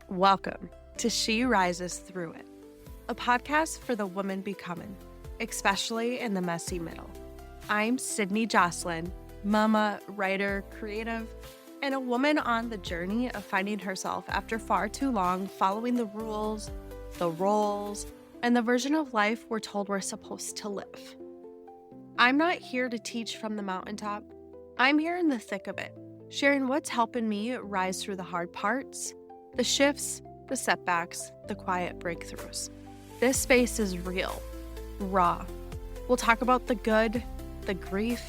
Welcome to She Rises Through It, a podcast for the woman becoming, especially in the messy middle. I'm Sydney Jocelyn, mama, writer, creative, and a woman on the journey of finding herself after far too long following the rules, the roles, and the version of life we're told we're supposed to live. I'm not here to teach from the mountaintop. I'm here in the thick of it, sharing what's helping me rise through the hard parts, the shifts, the setbacks, the quiet breakthroughs. This space is real, raw. We'll talk about the good, the grief,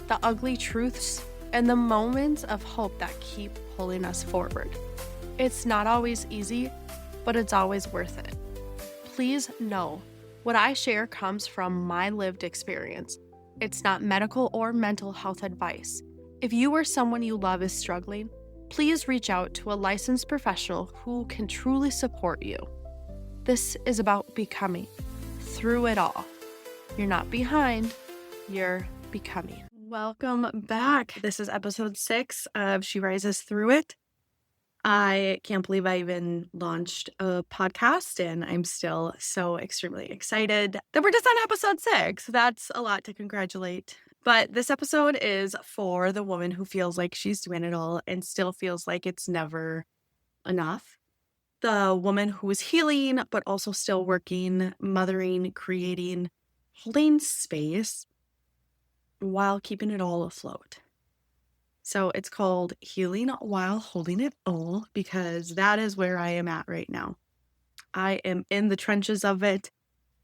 the ugly truths, and the moments of hope that keep pulling us forward. It's not always easy, but it's always worth it. Please know, what I share comes from my lived experience. It's not medical or mental health advice. If you or someone you love is struggling, please reach out to a licensed professional who can truly support you. This is about becoming through it all. You're not behind, you're becoming. Welcome back. This is episode 6 of She Rises Through It. I can't believe I even launched a podcast, and I'm still so extremely excited that we're just on episode 6. That's a lot to congratulate. But this episode is for the woman who feels like she's doing it all and still feels like it's never enough. The woman who is healing, but also still working, mothering, creating, holding space while keeping it all afloat. So it's called Healing While Holding It All, because that is where I am at right now. I am in the trenches of it.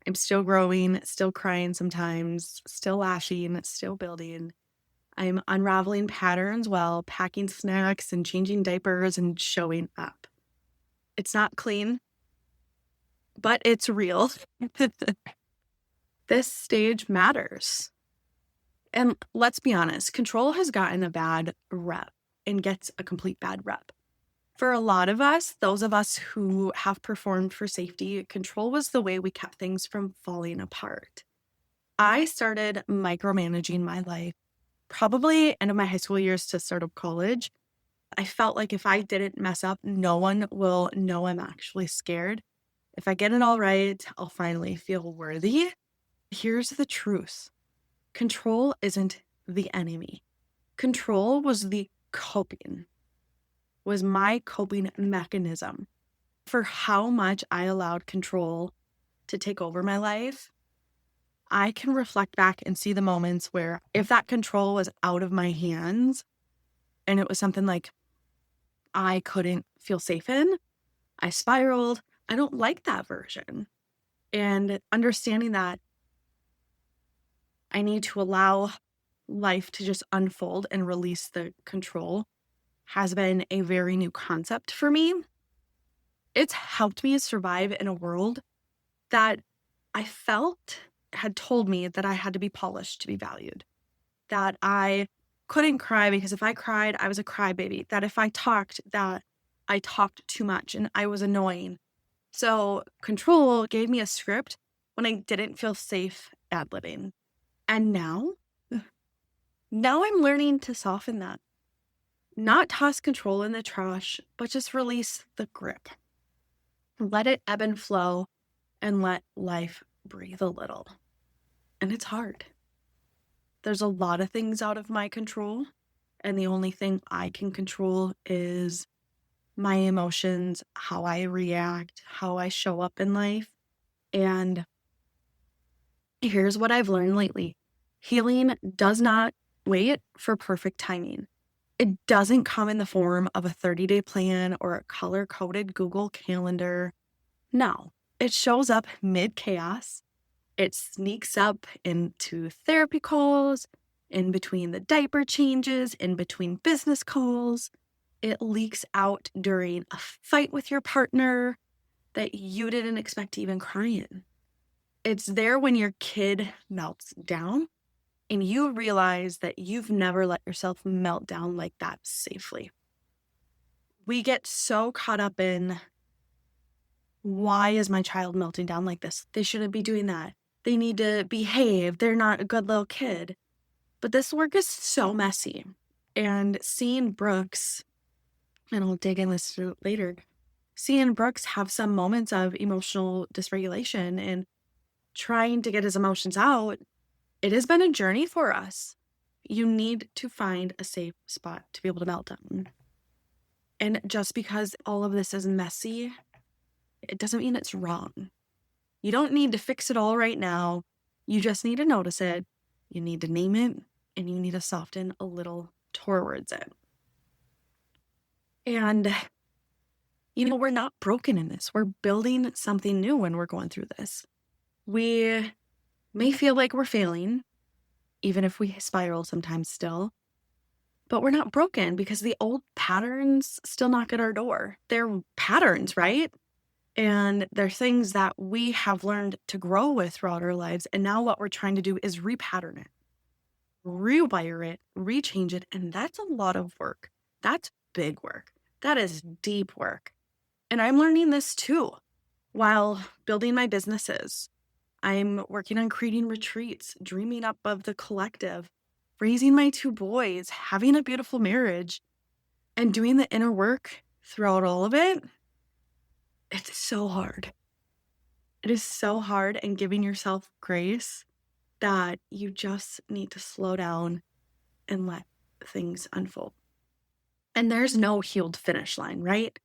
I'm still growing, still crying sometimes, still lashing, still building. I'm unraveling patterns while packing snacks and changing diapers and showing up. It's not clean, but it's real. This stage matters. And let's be honest, control has gotten a bad rep and gets a complete bad rep. For a lot of us, those of us who have performed for safety, control was the way we kept things from falling apart. I started micromanaging my life probably end of my high school years to start of college. I felt like if I didn't mess up, no one will know I'm actually scared. If I get it all right, I'll finally feel worthy. Here's the truth. Control isn't the enemy. Control was my coping mechanism for how much I allowed control to take over my life. I can reflect back and see the moments where if that control was out of my hands and it was something like I couldn't feel safe in, I spiraled. I don't like that version. And understanding that I need to allow life to just unfold and release the control has been a very new concept for me. It's helped me survive in a world that I felt had told me that I had to be polished to be valued, that I couldn't cry because if I cried, I was a crybaby, that if I talked, that I talked too much and I was annoying. So control gave me a script when I didn't feel safe ad-libbing. And now I'm learning to soften that. Not toss control in the trash, but just release the grip. Let it ebb and flow and let life breathe a little. And it's hard. There's a lot of things out of my control, and the only thing I can control is my emotions, how I react, how I show up in life. And here's what I've learned lately. Healing does not wait for perfect timing. It doesn't come in the form of a 30-day plan or a color-coded Google Calendar. No, it shows up mid-chaos. It sneaks up into therapy calls, in between the diaper changes, in between business calls. It leaks out during a fight with your partner that you didn't expect to even cry in. It's there when your kid melts down and you realize that you've never let yourself melt down like that safely. We get so caught up in, why is my child melting down like this? They shouldn't be doing that. They need to behave. They're not a good little kid. But this work is so messy. And seeing Brooks, and I'll dig in this later, seeing Brooks have some moments of emotional dysregulation and trying to get his emotions out, it has been a journey for us. You need to find a safe spot to be able to melt down. And just because all of this is messy, it doesn't mean it's wrong. You don't need to fix it all right now. You just need to notice it. You need to name it, and you need to soften a little towards it. And, we're not broken in this. We're building something new when we're going through this. We may feel like we're failing, even if we spiral sometimes still, but we're not broken because the old patterns still knock at our door. They're patterns, right? And they're things that we have learned to grow with throughout our lives. And now what we're trying to do is repattern it, rewire it, rechange it. And that's a lot of work. That's big work. That is deep work. And I'm learning this too while building my businesses. I'm working on creating retreats, dreaming up of the collective, raising my 2 boys, having a beautiful marriage, and doing the inner work throughout all of it. It's so hard. It is so hard, and giving yourself grace that you just need to slow down and let things unfold. And there's no healed finish line, right?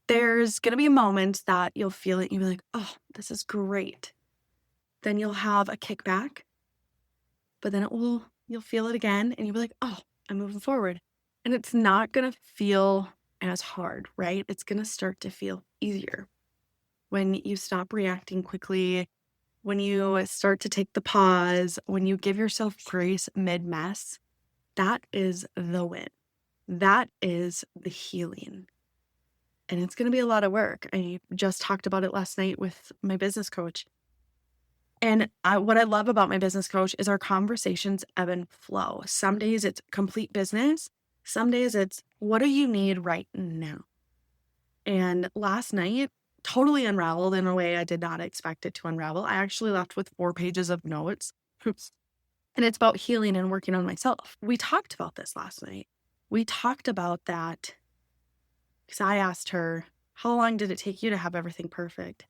There's going to be moments that you'll feel it. You'll be like, oh, this is great. Then you'll have a kickback, but then you'll feel it again and you'll be like, oh, I'm moving forward. And it's not going to feel as hard, right? It's going to start to feel easier when you stop reacting quickly, when you start to take the pause, when you give yourself grace mid-mess. That is the win. That is the healing. And it's going to be a lot of work. I just talked about it last night with my business coach. And what I love about my business coach is our conversations ebb and flow. Some days it's complete business. Some days it's, what do you need right now? And last night, totally unraveled in a way I did not expect it to unravel. I actually left with 4 pages of notes. Oops. And it's about healing and working on myself. We talked about this last night. We talked about that because I asked her, how long did it take you to have everything perfect?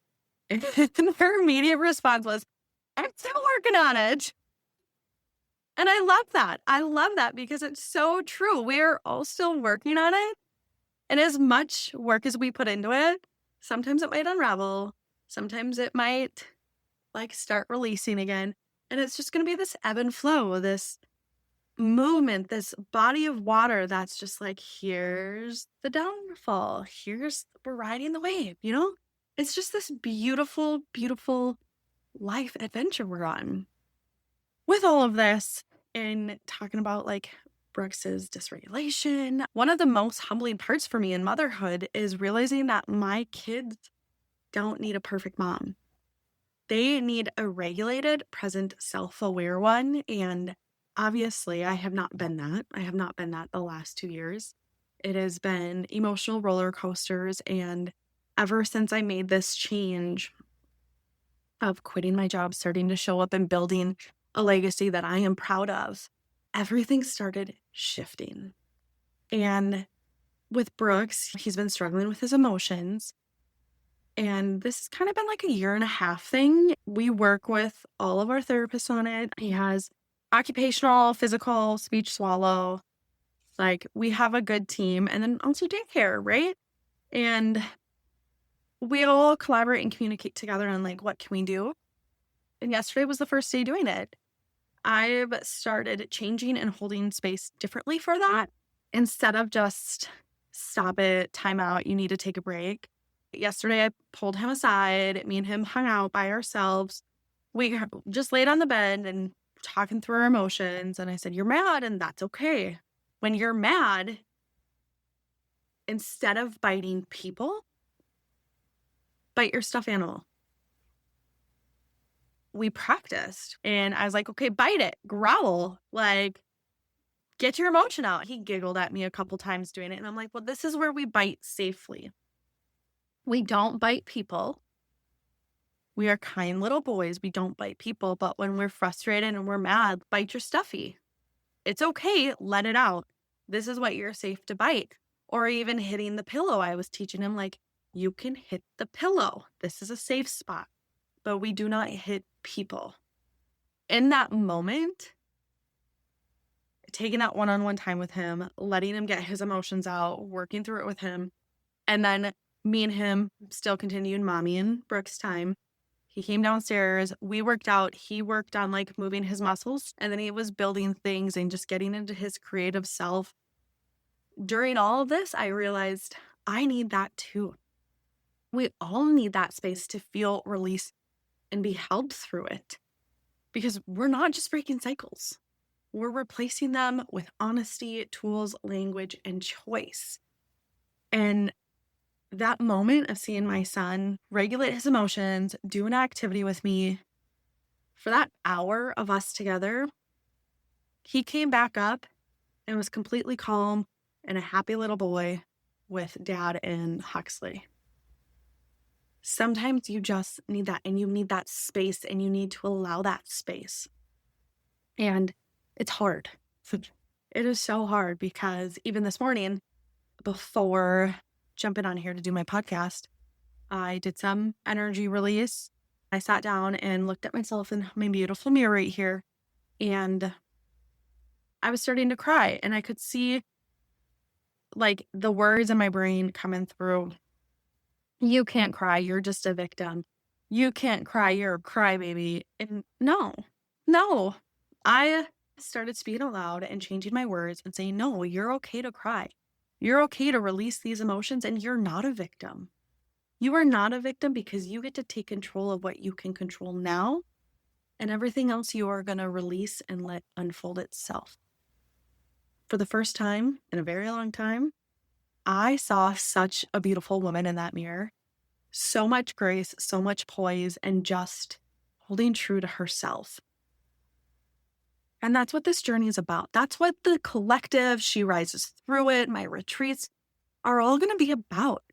And her immediate response was, I'm still working on it. And I love that. I love that because it's so true. We're all still working on it. And as much work as we put into it, sometimes it might unravel. Sometimes it might start releasing again. And it's just going to be this ebb and flow, this movement, this body of water that's just like, here's the downfall. We're riding the wave, It's just this beautiful, beautiful life adventure we're on. With all of this and talking about Brooks's dysregulation, one of the most humbling parts for me in motherhood is realizing that my kids don't need a perfect mom. They need a regulated, present, self-aware one. And obviously, I have not been that. I have not been that the last 2 years. It has been emotional roller coasters. And ever since I made this change of quitting my job, starting to show up and building a legacy that I am proud of, everything started shifting. And with Brooks, he's been struggling with his emotions. And this has kind of been like a 1.5 year thing. We work with all of our therapists on it. He has occupational, physical, speech, swallow. We have a good team. And then also daycare, right? And we all collaborate and communicate together on what can we do. And yesterday was the first day doing it. I've started changing and holding space differently for that. Instead of just stop it, time out, you need to take a break. Yesterday, I pulled him aside. Me and him hung out by ourselves. We just laid on the bed and talking through our emotions. And I said, you're mad, and that's okay. When you're mad, instead of biting people, bite your stuffed animal. We practiced. And I was like, okay, bite it, growl, get your emotion out. He giggled at me a couple times doing it. And I'm like, well, this is where we bite safely. We don't bite people. We are kind little boys. We don't bite people. But when we're frustrated and we're mad, bite your stuffy. It's okay. Let it out. This is what you're safe to bite. Or even hitting the pillow. I was teaching him You can hit the pillow. This is a safe spot, but we do not hit people. In that moment, taking that one-on-one time with him, letting him get his emotions out, working through it with him, and then me and him still continued mommy and Brooke's time. He came downstairs, we worked out, he worked on like moving his muscles, and then he was building things and just getting into his creative self. During all of this, I realized I need that too. We all need that space to feel release and be held through it, because we're not just breaking cycles. We're replacing them with honesty, tools, language, and choice. And that moment of seeing my son regulate his emotions, do an activity with me, for that hour of us together, he came back up and was completely calm and a happy little boy with dad in Huxley. Sometimes you just need that, and you need that space, and you need to allow that space. And it's hard. It is so hard, because even this morning, before jumping on here to do my podcast, I did some energy release. I sat down and looked at myself in my beautiful mirror right here, and I was starting to cry, and I could see like the words in my brain coming through. You can't cry. You're just a victim. You can't cry. You're a crybaby. And no. I started speaking aloud and changing my words and saying, no, you're okay to cry. You're okay to release these emotions, and you're not a victim. You are not a victim, because you get to take control of what you can control now, and everything else you are going to release and let unfold itself. For the first time in a very long time, I saw such a beautiful woman in that mirror. So much grace, so much poise, and just holding true to herself. And that's what this journey is about. That's what the collective, She Rises Through It, my retreats are all going to be about.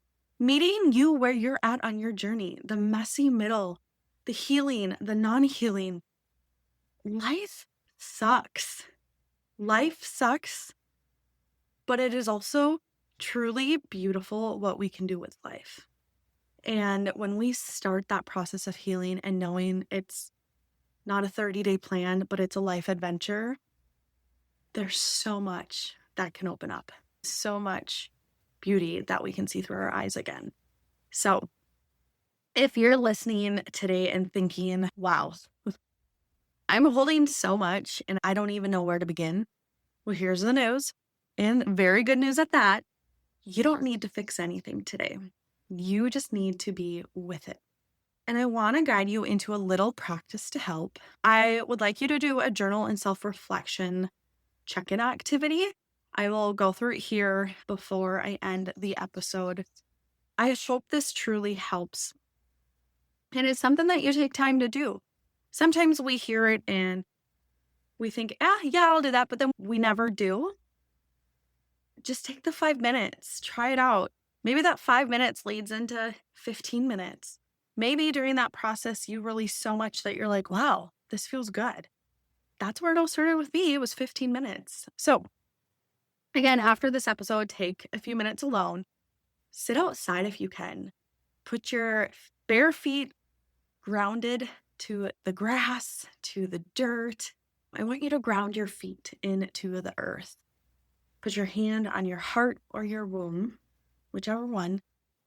Meeting you where you're at on your journey, the messy middle, the healing, the non-healing. Life sucks. Life sucks, but it is also truly beautiful what we can do with life. And when we start that process of healing and knowing it's not a 30-day plan, but it's a life adventure, there's so much that can open up. So much beauty that we can see through our eyes again. So if you're listening today and thinking, wow, I'm holding so much and I don't even know where to begin. Well, here's the news, and very good news at that. You don't need to fix anything today. You just need to be with it. And I want to guide you into a little practice to help. I would like you to do a journal and self-reflection check-in activity. I will go through it here before I end the episode. I hope this truly helps. And it's something that you take time to do. Sometimes we hear it and we think, yeah, I'll do that, but then we never do. Just take the 5 minutes, try it out. Maybe that 5 minutes leads into 15 minutes. Maybe during that process, you release so much that you're like, wow, this feels good. That's where it all started with me. It was 15 minutes. So again, after this episode, take a few minutes alone. Sit outside if you can. Put your bare feet grounded to the grass, to the dirt. I want you to ground your feet into the earth. Put your hand on your heart or your womb, whichever one.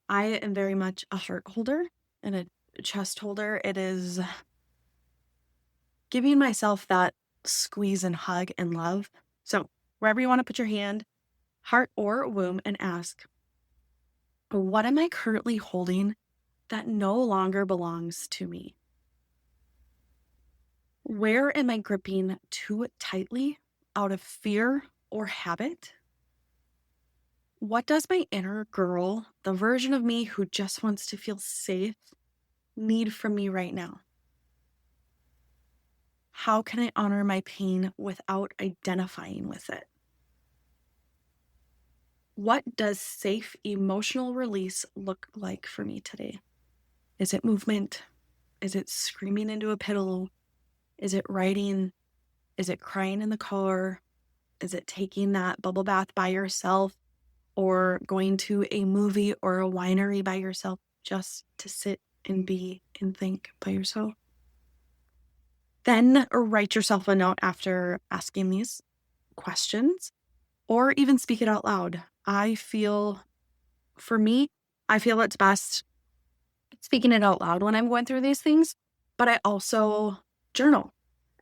I am very much a heart holder and a chest holder. It is giving myself that squeeze and hug and love. So wherever you want to put your hand, heart or womb, and ask, what am I currently holding that no longer belongs to me? Where am I gripping too tightly out of fear or habit? What does my inner girl, the version of me who just wants to feel safe, need from me right now? How can I honor my pain without identifying with it? What does safe emotional release look like for me today? Is it movement? Is it screaming into a pillow? Is it writing? Is it crying in the car? Is it taking that bubble bath by yourself? or going to a movie or a winery by yourself just to sit and be and think by yourself. Then write yourself a note after asking these questions or even speak it out loud. For me, I feel it's best speaking it out loud when I'm going through these things, but I also journal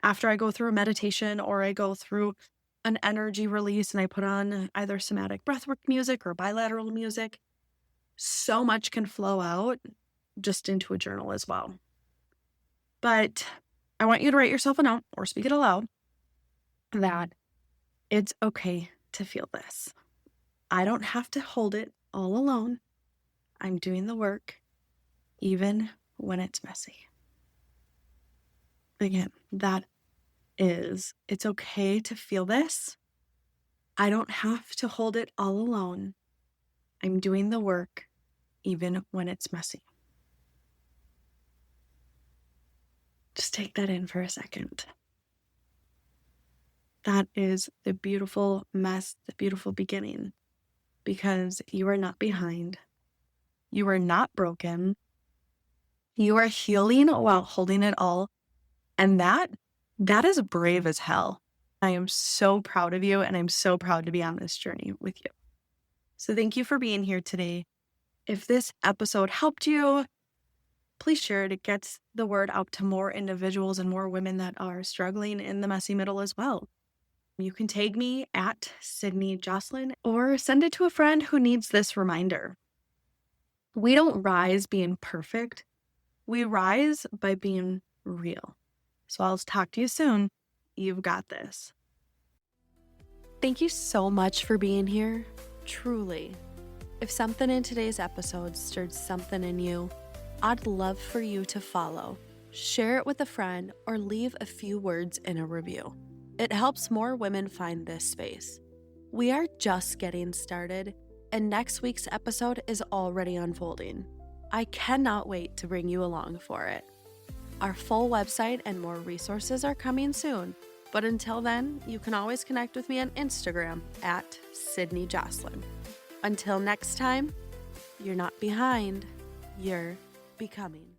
after I go through a meditation or I go through an energy release and I put on either somatic breathwork music or bilateral music. So much can flow out just into a journal as well. But I want you to write yourself a note or speak it aloud that it's okay to feel this. I don't have to hold it all alone. I'm doing the work, even when it's messy. Again, it's okay to feel this. I don't have to hold it all alone. I'm doing the work, even when it's messy. Just take that in for a second. That is the beautiful mess, the beautiful beginning, because you are not behind. You are not broken. You are healing while holding it all. And that is brave as hell. I am so proud of you, and I'm so proud to be on this journey with you. So thank you for being here today. If this episode helped you, please share it. It gets the word out to more individuals and more women that are struggling in the messy middle as well. You can tag me at Sydney Jocelyn or send it to a friend who needs this reminder. We don't rise being perfect. We rise by being real. So I'll talk to you soon. You've got this. Thank you so much for being here. Truly. If something in today's episode stirred something in you, I'd love for you to follow, share it with a friend, or leave a few words in a review. It helps more women find this space. We are just getting started, and next week's episode is already unfolding. I cannot wait to bring you along for it. Our full website and more resources are coming soon, but until then, you can always connect with me on Instagram at Sydney Jocelyn. Until next time, you're not behind, you're becoming.